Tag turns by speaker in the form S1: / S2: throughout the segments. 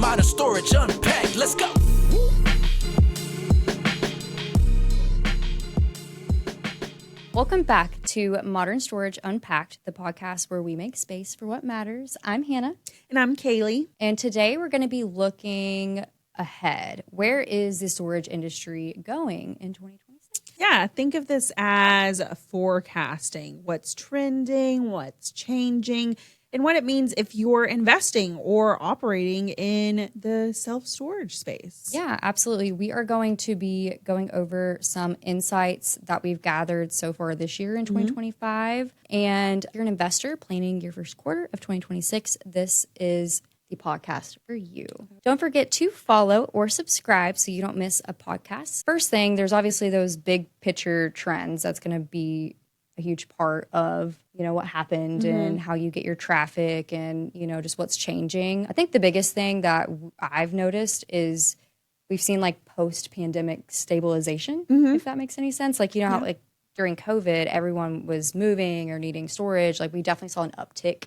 S1: Modern Storage Unpacked. Let's go.
S2: Welcome back to Modern Storage Unpacked, the podcast where we make space for what matters. I'm Hannah.
S3: And I'm Kaylee.
S2: And today we're going to be looking ahead. Where is the storage industry going in 2026?
S3: Yeah, think of this as forecasting. What's trending, what's changing, and what it means if you're investing or operating in the self-storage space.
S2: Yeah, absolutely. We are going to be going over some insights that we've gathered so far this year in 2025. And if you're an investor planning your first quarter of 2026, this is the podcast for you. Don't forget to follow or subscribe so you don't miss a podcast. First thing, there's obviously those big picture trends that's going to be a huge part of, what happened and how you get your traffic and, just what's changing. I think the biggest thing that I've noticed is we've seen like post-pandemic stabilization, if that makes any sense. Like, how like during COVID, everyone was moving or needing storage. Like we definitely saw an uptick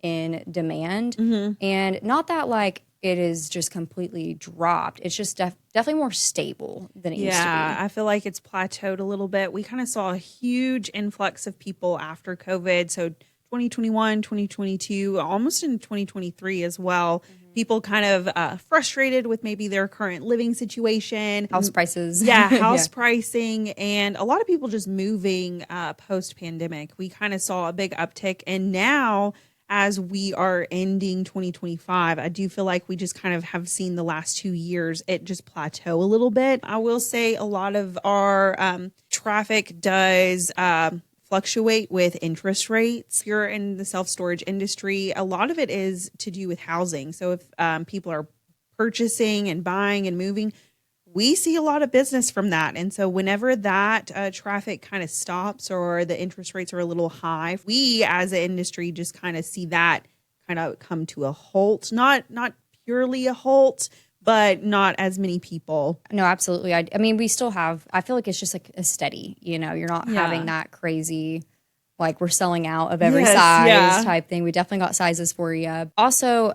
S2: in demand. And not that like it is just completely dropped. It's just definitely more stable than it used to be.
S3: Yeah, I feel like it's plateaued a little bit. We kind of saw a huge influx of people after COVID. So 2021, 2022, almost in 2023 as well. People kind of frustrated with maybe their current living situation.
S2: House prices.
S3: Yeah, house pricing. And a lot of people just moving post-pandemic. We kind of saw a big uptick. And now, as we are ending 2025, I do feel like we just kind of have seen the last 2 years, it just plateau a little bit. I will say a lot of our traffic does fluctuate with interest rates. If you're in the self-storage industry, a lot of it is to do with housing. So if people are purchasing and buying and moving, we see a lot of business from that. And so whenever that traffic kind of stops or the interest rates are a little high, we as an industry just kind of see that kind of come to a halt. Not purely a halt, but not as many people.
S2: No, absolutely. I mean, we still have, I feel like it's just like a steady, you're not having that crazy, like we're selling out of every size type thing. We definitely got sizes for you. Also,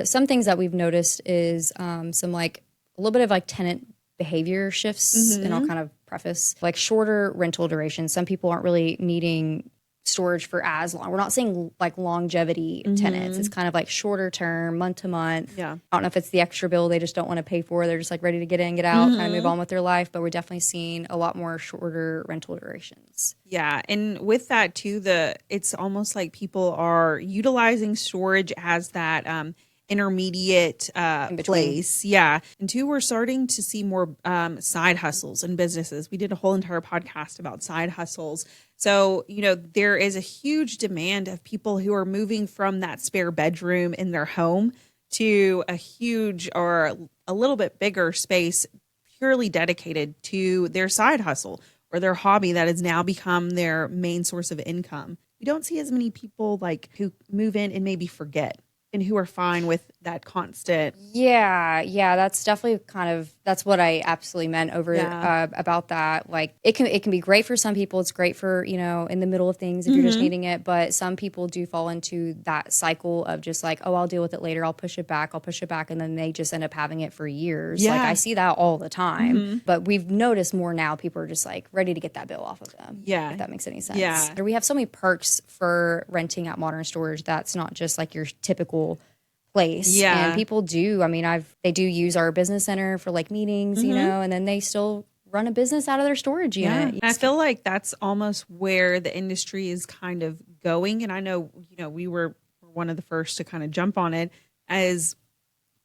S2: some things that we've noticed is some like a little bit of like tenant behavior shifts, and I'll kind of preface like shorter rental duration. Some people aren't really needing storage for as long. We're not seeing like longevity tenants. It's kind of like shorter term, month to month.
S3: Yeah.
S2: I don't know if it's the extra bill they just don't want to pay for. They're just like ready to get in, get out, kind of move on with their life. But we're definitely seeing a lot more shorter rental durations.
S3: Yeah. And with that too, it's almost like people are utilizing storage as that intermediate place. Yeah. And two, we're starting to see more side hustles and businesses. We did a whole entire podcast about side hustles. So, there is a huge demand of people who are moving from that spare bedroom in their home to a huge or a little bit bigger space purely dedicated to their side hustle or their hobby that has now become their main source of income. We don't see as many people like who move in and maybe forget, and who are fine with that constant.
S2: Yeah, that's definitely that's what I absolutely meant over about that. Like it can be great for some people. It's great for, in the middle of things if you're just needing it. But some people do fall into that cycle of just like, oh, I'll deal with it later. I'll push it back. And then they just end up having it for years.
S3: Yeah.
S2: Like I see that all the time. But we've noticed more now people are just like ready to get that bill off of them.
S3: Yeah.
S2: If that makes any sense.
S3: Yeah.
S2: We have so many perks for renting at Modern Storage that's not just like your typical place.
S3: Yeah.
S2: And people do. I mean, they do use our business center for like meetings, and then they still run a business out of their storage unit.
S3: Yeah. I feel like that's almost where the industry is kind of going. And I know, we were one of the first to kind of jump on it as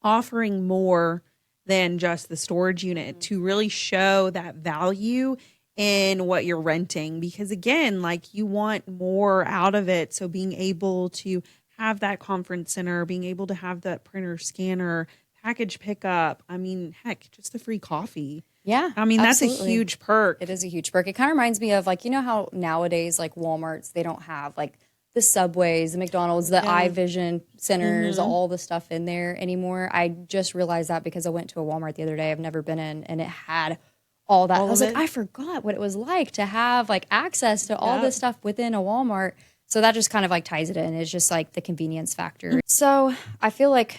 S3: offering more than just the storage unit to really show that value in what you're renting. Because again, like you want more out of it. So being able to have that conference center, being able to have that printer scanner, package pickup. I mean, heck, just the free coffee.
S2: Yeah.
S3: I mean,
S2: absolutely.
S3: That's a huge perk.
S2: It is a huge perk. It kind of reminds me of like, how nowadays like Walmarts, they don't have like the Subways, the McDonald's, the iVision centers, all the stuff in there anymore. I just realized that because I went to a Walmart the other day I've never been in, and it had all that. I was like, I forgot what it was like to have like access to all this stuff within a Walmart. So that just kind of like ties it in. It's just like the convenience factor. So I feel like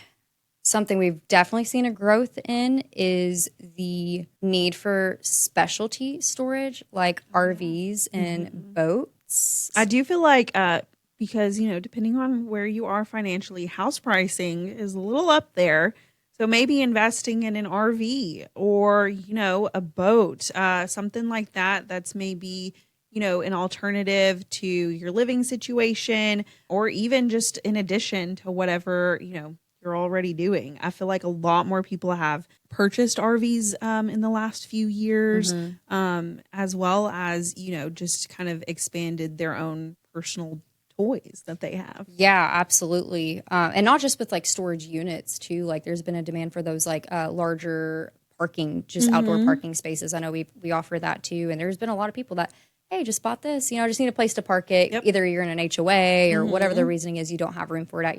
S2: Something we've definitely seen a growth in is the need for specialty storage, like RVs and boats.
S3: I do feel like because, depending on where you are financially, house pricing is a little up there. So maybe investing in an RV or, a boat, something like that, that's maybe, an alternative to your living situation, or even just in addition to whatever, you're already doing. I feel like a lot more people have purchased RVs in the last few years, as well as, just kind of expanded their own personal toys that they have.
S2: Yeah, absolutely. And not just with like storage units too. Like there's been a demand for those like larger parking, just outdoor parking spaces. I know we offer that too. And there's been a lot of people that, hey, just bought this, I just need a place to park it.
S3: Yep.
S2: Either you're in an HOA or whatever the reasoning is, you don't have room for it at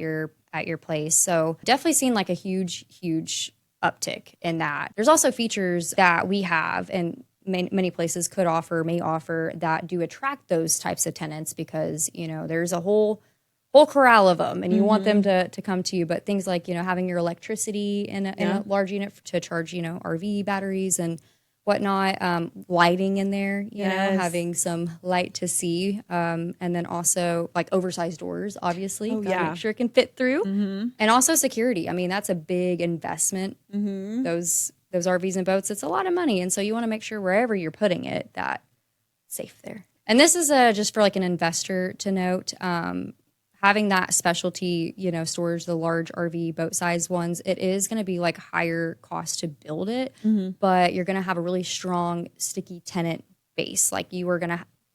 S2: your place. So definitely seen like a huge uptick in that. There's also features that we have and many places may offer that do attract those types of tenants because, there's a whole corral of them and you want them to come to you. But things like, having your electricity in a large unit to charge, RV batteries and whatnot, lighting in there, having some light to see. And then also like oversized doors, obviously, gotta make sure it can fit through. And also security. I mean, that's a big investment. Those RVs and boats, it's a lot of money. And so you want to make sure wherever you're putting it, that it's safe there. And this is just for like an investor to note, having that specialty, storage, the large RV boat size ones, it is going to be like higher cost to build it, but you're going to have a really strong, sticky tenant base. Like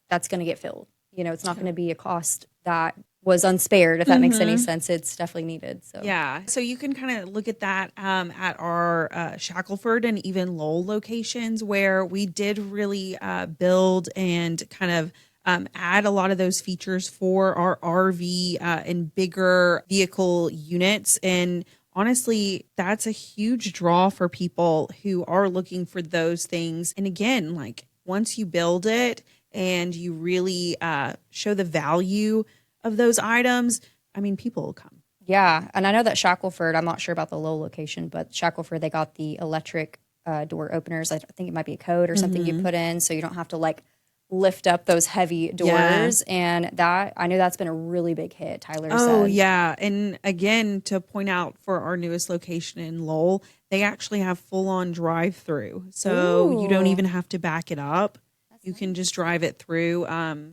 S2: that's going to get filled. It's not going to be a cost that was unspared, if that makes any sense. It's definitely needed. So
S3: yeah, so you can kind of look at that at our Shackleford and even Lowell locations where we did really build and kind of add a lot of those features for our RV and bigger vehicle units. And honestly, that's a huge draw for people who are looking for those things. And again, like once you build it and you really show the value of those items, I mean, people will come.
S2: Yeah. And I know that Shackleford, I'm not sure about the Lowell location, but Shackleford, they got the electric door openers. I think it might be a code or something you put in so you don't have to like lift up those heavy doors. And that, I know that's been a really big hit, Tyler said.
S3: Oh, yeah. And again, to point out for our newest location in Lowell, they actually have full-on drive-through. So you don't even have to back it up. You can just drive it through.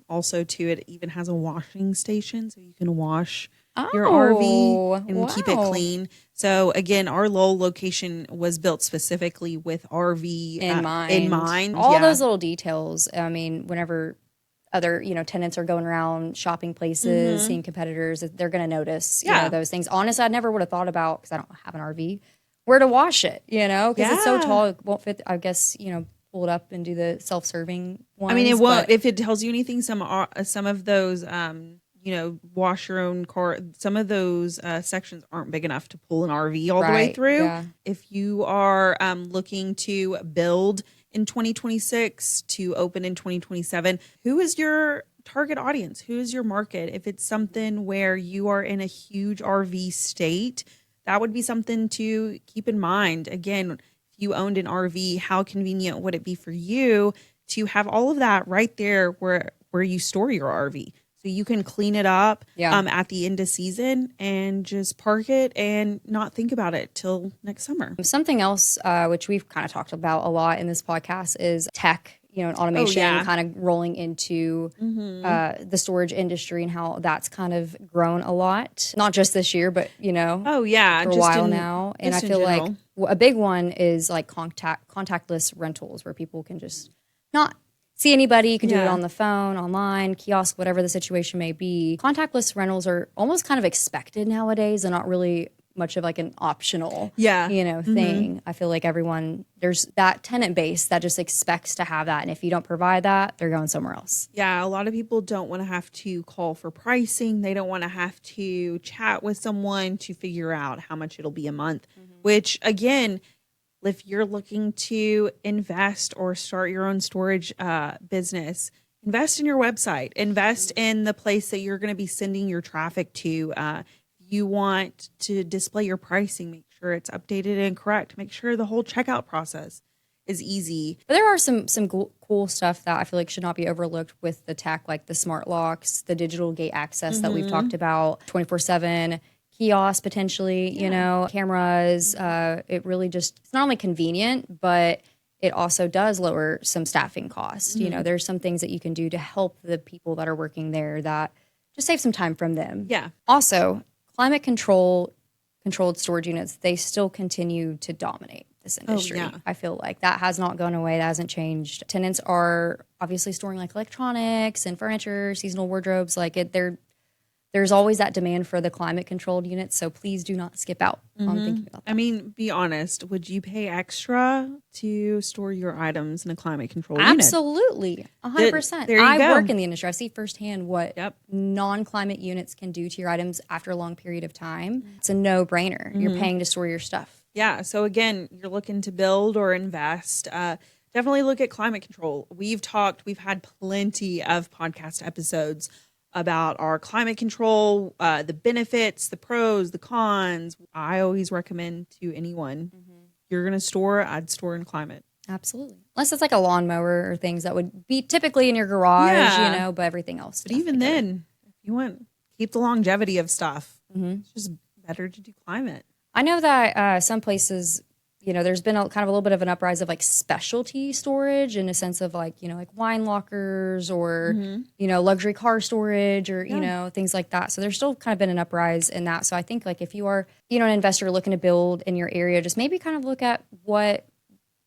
S3: Also, too, it even has a washing station, so you can wash your RV and keep it clean. So, again, our Lowell location was built specifically with RV in mind.
S2: All those little details. I mean, whenever other tenants are going around shopping places, seeing competitors, they're going to notice those things. Honestly, I never would have thought about, because I don't have an RV, where to wash it. Because it's so tall, it won't fit. I guess pull it up and do the self-serving ones.
S3: I mean, it won't. If it tells you anything, some of those, wash your own car, some of those sections aren't big enough to pull an RV all the way through. Yeah. If you are looking to build in 2026 to open in 2027, who is your target audience? Who is your market? If it's something where you are in a huge RV state, that would be something to keep in mind. Again, you owned an RV, how convenient would it be for you to have all of that right there where you store your RV? So you can clean it up at the end of season and just park it and not think about it till next summer.
S2: Something else, which we've kind of talked about a lot in this podcast, is tech, and automation kind of rolling into the storage industry and how that's kind of grown a lot. Not just this year, but, for a while now. And I feel like a big one is like contactless rentals, where people can just not see anybody. You can do it on the phone, online, kiosk, whatever the situation may be. Contactless rentals are almost kind of expected nowadays and not really much of like an optional, thing. I feel like there's that tenant base that just expects to have that. And if you don't provide that, they're going somewhere else.
S3: Yeah. A lot of people don't want to have to call for pricing. They don't want to have to chat with someone to figure out how much it'll be a month, which again, if you're looking to invest or start your own storage business, invest in your website, invest in the place that you're going to be sending your traffic to. You want to display your pricing, make sure it's updated and correct. Make sure the whole checkout process is easy.
S2: But there are some cool stuff that I feel like should not be overlooked with the tech, like the smart locks, the digital gate access that we've talked about, 24/7 kiosks potentially, you know, cameras. It really just, it's not only convenient, but it also does lower some staffing costs. You know, there's some things that you can do to help the people that are working there that just save some time from them.
S3: Yeah.
S2: Also, climate controlled storage units, they still continue to dominate this industry. I feel like that has not gone away. That hasn't changed. Tenants are obviously storing like electronics and furniture, seasonal wardrobes. Like there's always that demand for the climate controlled units. So please do not skip out on thinking about that.
S3: I mean, be honest. Would you pay extra to store your items in a climate controlled unit?
S2: Absolutely. 100%.
S3: There you
S2: I
S3: go.
S2: work in the industry. I see firsthand what non-climate units can do to your items after a long period of time. It's a no-brainer. You're paying to store your stuff.
S3: Yeah. So again, you're looking to build or invest. Definitely look at climate control. We've had plenty of podcast episodes about our climate control, the benefits, the pros, the cons. I always recommend to anyone, you're going to store, I'd store in climate.
S2: Absolutely. Unless it's like a lawnmower or things that would be typically in your garage, you know, but everything else.
S3: But even then, if you want, keep the longevity of stuff. It's just better to do climate.
S2: I know that some places, you know, there's been kind of a little bit of an uprise of like specialty storage in a sense of like, you know, like wine lockers or, you know, luxury car storage or, you know, things like that. So there's still kind of been an uprise in that. So I think like if you are, you know, an investor looking to build in your area, just maybe kind of look at what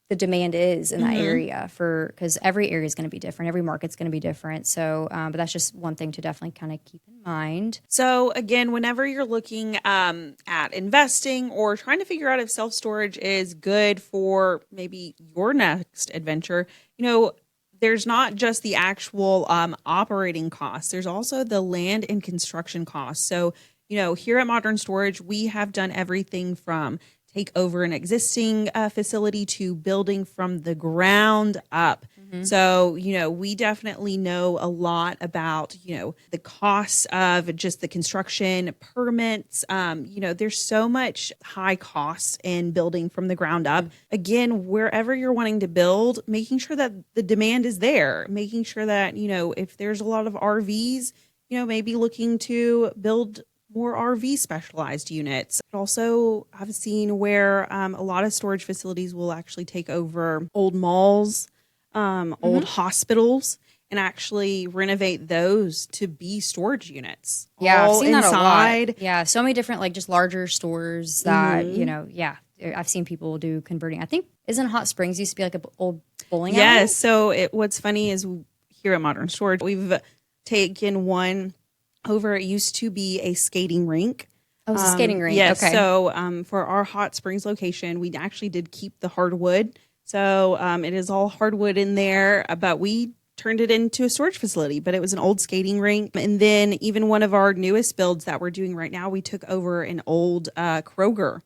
S2: the demand is in that area because every area is going to be different. Every market's going to be different. So, but that's just one thing to definitely kind of keep in mind.
S3: So again, whenever you're looking at investing or trying to figure out if self-storage is good for maybe your next adventure, you know, there's not just the actual operating costs. There's also the land and construction costs. So, you know, here at Modern Storage, we have done everything from take over an existing facility to building from the ground up. So, you know, we definitely know a lot about, you know, the costs of just the construction permits. You know, there's so much high costs in building from the ground up. Again, wherever you're wanting to build, making sure that the demand is there, making sure that, you know, if there's a lot of RVs, you know, maybe looking to build more RV specialized units. Also, I've seen where a lot of storage facilities will actually take over old malls, old hospitals, and actually renovate those to be storage units.
S2: Yeah, I've seen that a
S3: inside.
S2: lot. Yeah, so many different like just larger stores that, you know, I've seen people do converting. I think, isn't Hot Springs used to be like an old bowling alley?
S3: Yes, so what's funny is here at Modern Storage, we've taken one over. It used to be a skating rink.
S2: Oh, it's a skating rink.
S3: Yes.
S2: Okay.
S3: So for our Hot Springs location, we actually did keep the hardwood. So it is all hardwood in there, but we turned it into a storage facility, but it was an old skating rink. And then even one of our newest builds that we're doing right now, we took over an old Kroger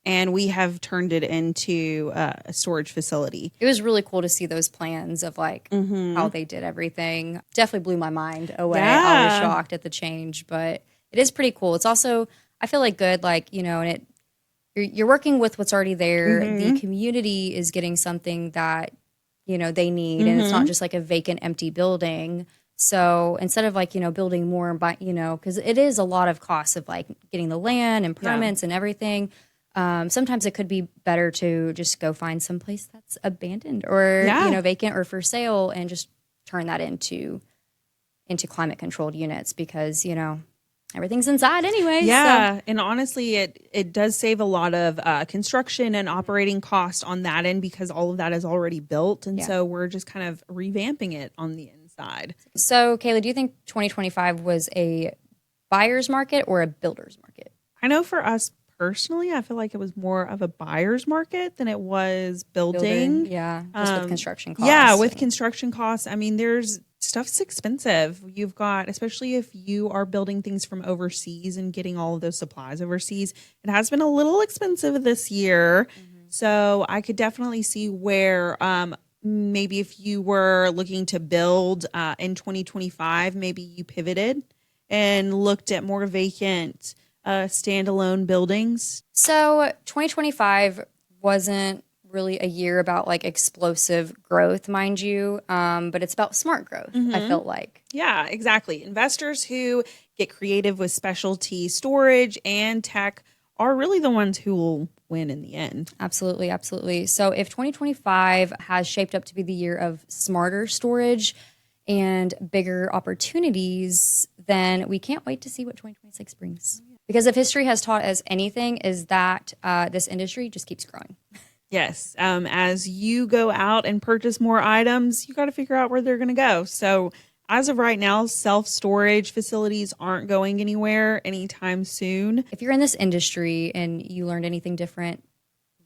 S3: and we have turned it into a storage facility.
S2: It was really cool to see those plans of like how they did everything. Definitely blew my mind away. I was shocked at the change, but it is pretty cool. It's also, I feel like good, like, you know, and you're working with what's already there. The community is getting something that, you know, they need, and it's not just like a vacant, empty building. So instead of like, you know, building more, but, you know, because it is a lot of costs of like getting the land and permits and everything. Sometimes it could be better to just go find some place that's abandoned or, you know, vacant or for sale and just turn that into climate controlled units because, you know, everything's inside anyway.
S3: Yeah.
S2: So.
S3: And honestly, it does save a lot of construction and operating costs on that end because all of that is already built. And so we're just kind of revamping it on the inside.
S2: So Kaylee, do you think 2025 was a buyer's market or a builder's market?
S3: I know for us personally, I feel like it was more of a buyer's market than it was building.
S2: Yeah, just with construction costs.
S3: Yeah, with construction costs. I mean, stuff's expensive. You've got, especially if you are building things from overseas and getting all of those supplies overseas, it has been a little expensive this year. So I could definitely see where maybe if you were looking to build in 2025, maybe you pivoted and looked at more vacant standalone buildings?
S2: So 2025 wasn't really a year about like explosive growth, mind you, but it's about smart growth, I felt like.
S3: Yeah, exactly. Investors who get creative with specialty storage and tech are really the ones who will win in the end.
S2: Absolutely, absolutely. So if 2025 has shaped up to be the year of smarter storage and bigger opportunities, then we can't wait to see what 2026 brings. Because if history has taught us anything, is that this industry just keeps growing.
S3: Yes. As you go out and purchase more items, you got to figure out where they're going to go. So as of right now, self-storage facilities aren't going anywhere anytime soon.
S2: If you're in this industry and you learned anything different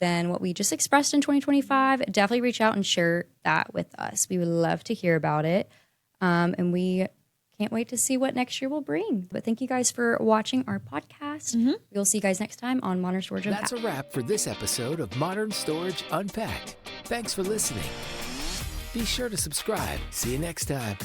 S2: than what we just expressed in 2025, definitely reach out and share that with us. We would love to hear about it. And we can't wait to see what next year will bring. But thank you guys for watching our podcast. We'll see you guys next time on Modern Storage Unpacked.
S1: That's a wrap for this episode of Modern Storage Unpacked. Thanks for listening. Be sure to subscribe. See you next time.